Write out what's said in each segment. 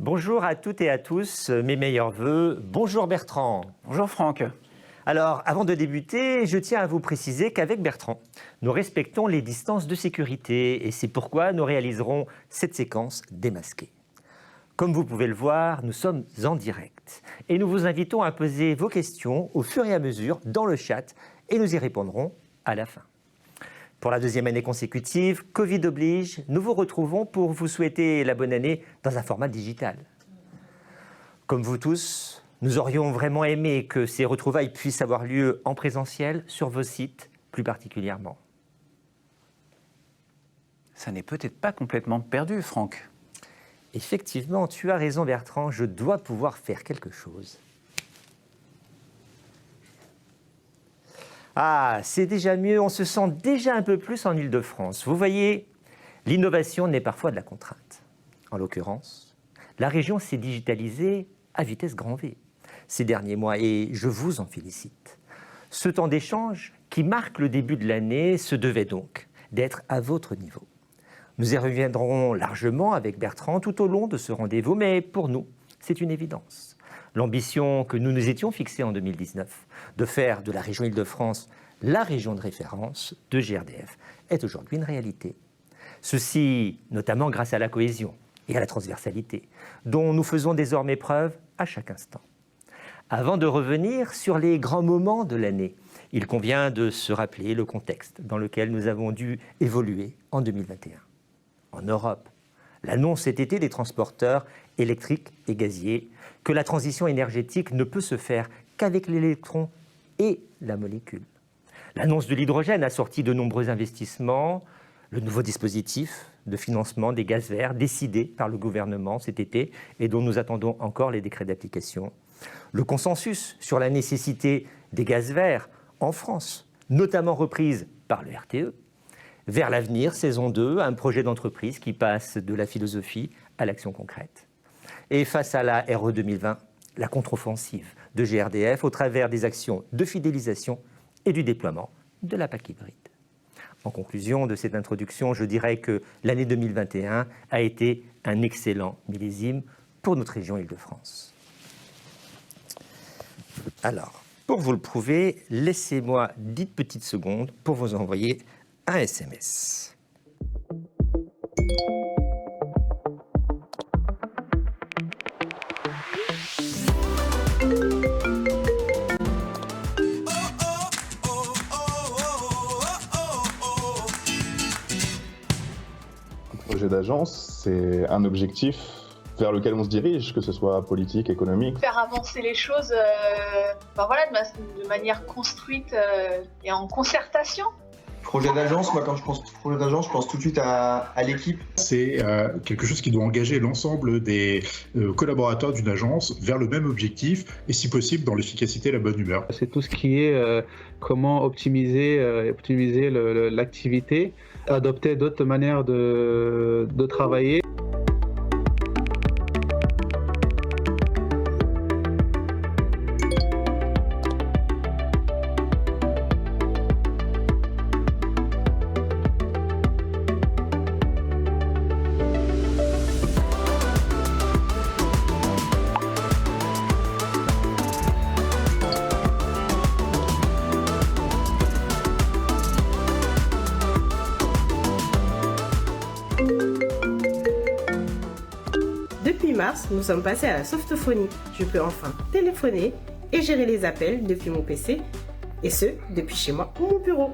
Bonjour à toutes et à tous, mes meilleurs vœux. Bonjour Bertrand. Bonjour Franck. Alors, avant de débuter, je tiens à vous préciser qu'avec Bertrand, nous respectons les distances de sécurité et c'est pourquoi nous réaliserons cette séquence démasquée. Comme vous pouvez le voir, nous sommes en direct et nous vous invitons à poser vos questions au fur et à mesure dans le chat et nous y répondrons à la fin. Pour la deuxième année consécutive, Covid oblige, nous vous retrouvons pour vous souhaiter la bonne année dans un format digital. Comme vous tous, nous aurions vraiment aimé que ces retrouvailles puissent avoir lieu en présentiel sur vos sites plus particulièrement. Ça n'est peut-être pas complètement perdu, Franck. Effectivement, tu as raison Bertrand, je dois pouvoir faire quelque chose. Ah, c'est déjà mieux, on se sent déjà un peu plus en Île-de-France. Vous voyez, l'innovation naît parfois de la contrainte. En l'occurrence, la région s'est digitalisée à vitesse grand V ces derniers mois et je vous en félicite. Ce temps d'échange qui marque le début de l'année se devait donc d'être à votre niveau. Nous y reviendrons largement avec Bertrand tout au long de ce rendez-vous, mais pour nous, c'est une évidence. L'ambition que nous nous étions fixée en 2019 de faire de la région Île-de-France la région de référence de GRDF est aujourd'hui une réalité. Ceci notamment grâce à la cohésion et à la transversalité dont nous faisons désormais preuve à chaque instant. Avant de revenir sur les grands moments de l'année, il convient de se rappeler le contexte dans lequel nous avons dû évoluer en 2021. En Europe, l'annonce cet été des transporteurs électriques et gaziers que la transition énergétique ne peut se faire qu'avec l'électron et la molécule. L'annonce de l'hydrogène a sorti de nombreux investissements, le nouveau dispositif de financement des gaz verts décidé par le gouvernement cet été et dont nous attendons encore les décrets d'application. Le consensus sur la nécessité des gaz verts en France, notamment reprise par le RTE. Vers l'avenir, saison 2, un projet d'entreprise qui passe de la philosophie à l'action concrète. Et face à la RE 2020, la contre-offensive de GRDF au travers des actions de fidélisation et du déploiement de la PAC hybride. En conclusion de cette introduction, je dirais que l'année 2021 a été un excellent millésime pour notre région Île-de-France. Alors, pour vous le prouver, laissez-moi 10 petites secondes pour vous envoyer un SMS. Le projet d'agence, c'est un objectif vers lequel on se dirige, que ce soit politique, économique. Faire avancer les choses de manière construite et en concertation. Projet d'agence, moi quand je pense projet d'agence, je pense tout de suite à l'équipe. C'est quelque chose qui doit engager l'ensemble des collaborateurs d'une agence vers le même objectif et si possible dans l'efficacité et la bonne humeur. C'est tout ce qui est comment optimiser l'activité, adopter d'autres manières de travailler. Depuis mars, nous sommes passés à la softophonie. Je peux enfin téléphoner et gérer les appels depuis mon PC, et ce, depuis chez moi ou mon bureau.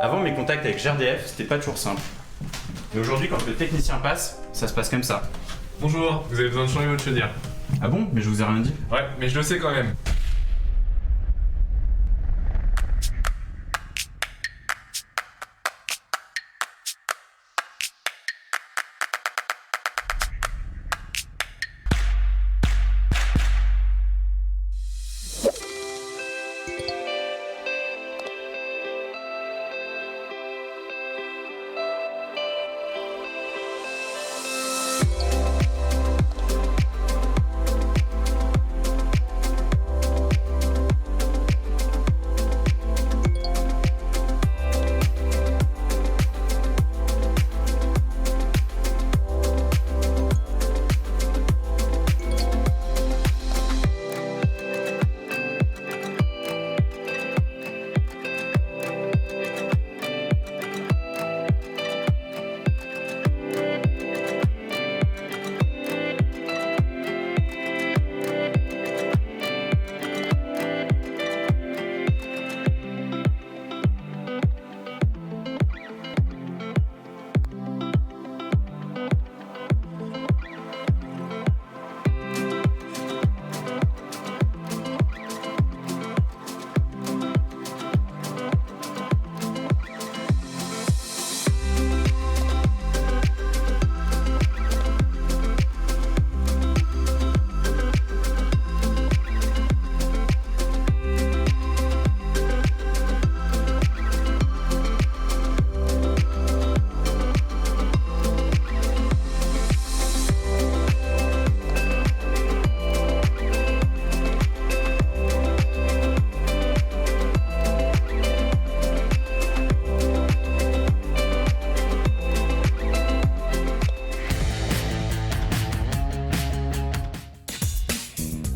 Avant, mes contacts avec GRDF, c'était pas toujours simple. Et aujourd'hui, quand le technicien passe, ça se passe comme ça. Bonjour, vous avez besoin de changer votre chaudière. Ah bon? Mais je vous ai rien dit. Ouais, mais je le sais quand même.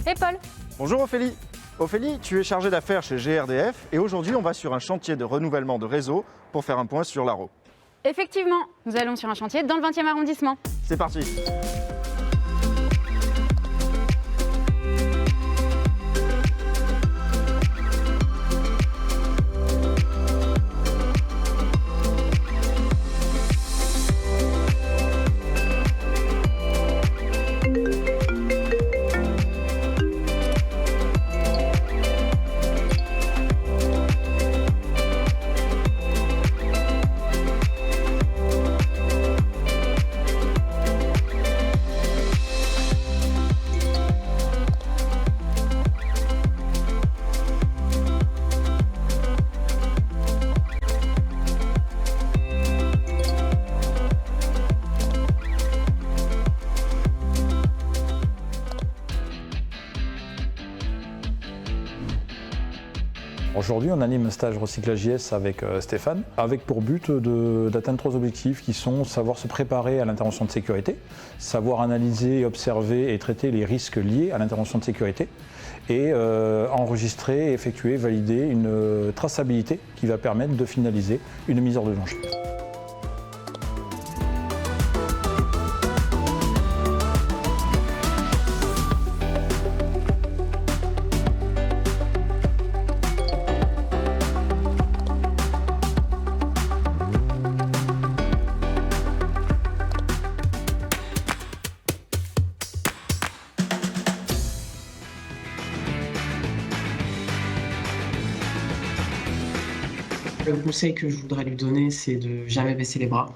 Et Paul. Bonjour Ophélie. Ophélie, tu es chargée d'affaires chez GRDF et aujourd'hui on va sur un chantier de renouvellement de réseau pour faire un point sur l'Aro. Effectivement, nous allons sur un chantier dans le 20e arrondissement. C'est parti. Aujourd'hui, on anime un stage recyclage IS avec Stéphane, avec pour but d'atteindre 3 objectifs qui sont savoir se préparer à l'intervention de sécurité, savoir analyser, observer et traiter les risques liés à l'intervention de sécurité et enregistrer, effectuer, valider une traçabilité qui va permettre de finaliser une mise hors de danger. Le conseil que je voudrais lui donner, c'est de jamais baisser les bras,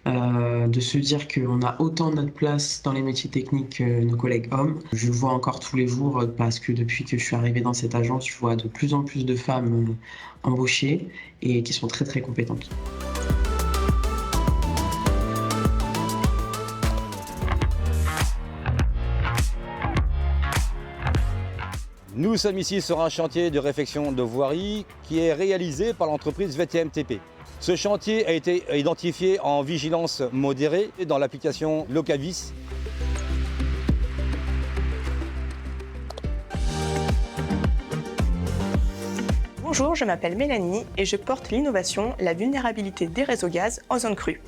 de se dire qu'on a autant notre place dans les métiers techniques que nos collègues hommes. Je le vois encore tous les jours parce que depuis que je suis arrivée dans cette agence, je vois de plus en plus de femmes embauchées et qui sont très très compétentes. Nous sommes ici sur un chantier de réfection de voirie qui est réalisé par l'entreprise VTMTP. Ce chantier a été identifié en vigilance modérée dans l'application Locavis. Bonjour, je m'appelle Mélanie et je porte l'innovation, la vulnérabilité des réseaux gaz en zone crue.